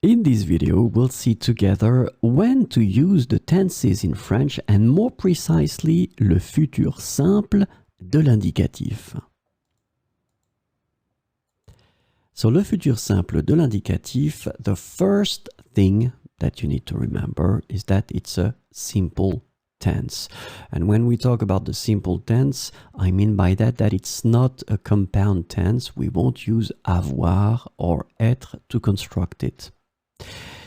In this video, we'll see together when to use the tenses in French and more precisely le futur simple de l'indicatif. So le futur simple de l'indicatif, the first thing that you need to remember is that it's a simple tense. And when we talk about the simple tense, I mean by that it's not a compound tense. We won't use avoir or être to construct it.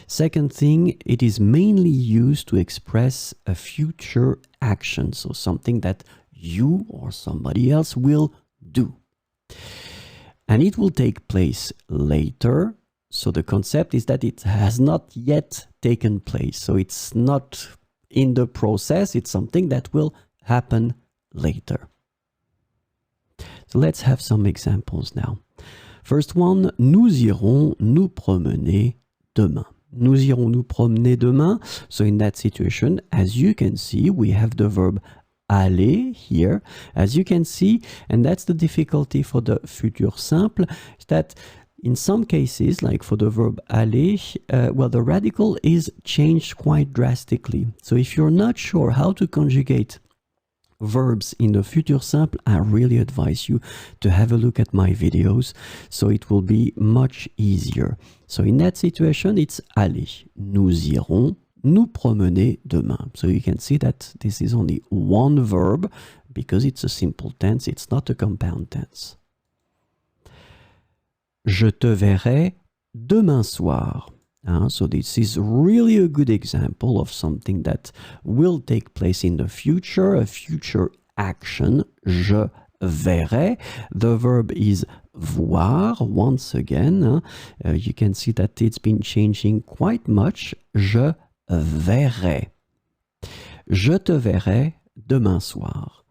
Second thing, it is mainly used to express a future action, so something that you or somebody else will do. And it will take place later, so the concept is that it has not yet taken place. So it's not in the process, it's something that will happen later. So let's have some examples now. First one, nous irons nous promener demain. Nous irons nous promener demain. So in that situation, as you can see, we have the verb aller here, as you can see, and that's the difficulty for the futur simple, is that in some cases, like for the verb aller, well, the radical is changed quite drastically. So if you're not sure how to conjugate verbs in the futur simple, I really advise you to have a look at my videos, so it will be much easier. So in that situation, it's aller. Nous irons nous promener demain. So you can see that this is only one verb because it's a simple tense, it's not a compound tense. Je te verrai demain soir. So this is really a good example of something that will take place in the future, a future action. Je verrai. The verb is voir once again. You can see that it's been changing quite much. Je verrai. Je te verrai demain soir.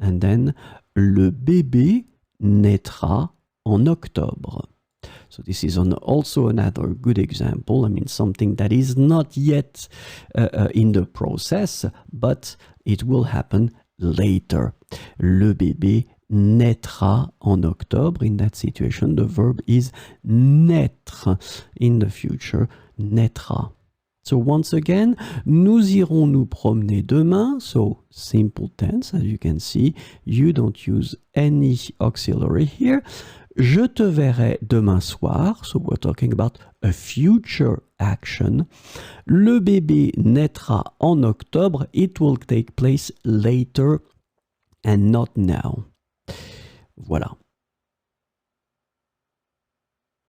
And then, le bébé naîtra en octobre. So this is also another good example. I mean, something that is not yet in the process, but it will happen later. Le bébé naîtra en octobre. In that situation, the verb is naître. In the future, naîtra. So once again, nous irons nous promener demain. So simple tense, as you can see. You don't use any auxiliary here. Je te verrai demain soir. So we're talking about a future action. Le bébé naîtra en octobre. It will take place later and not now. Voilà.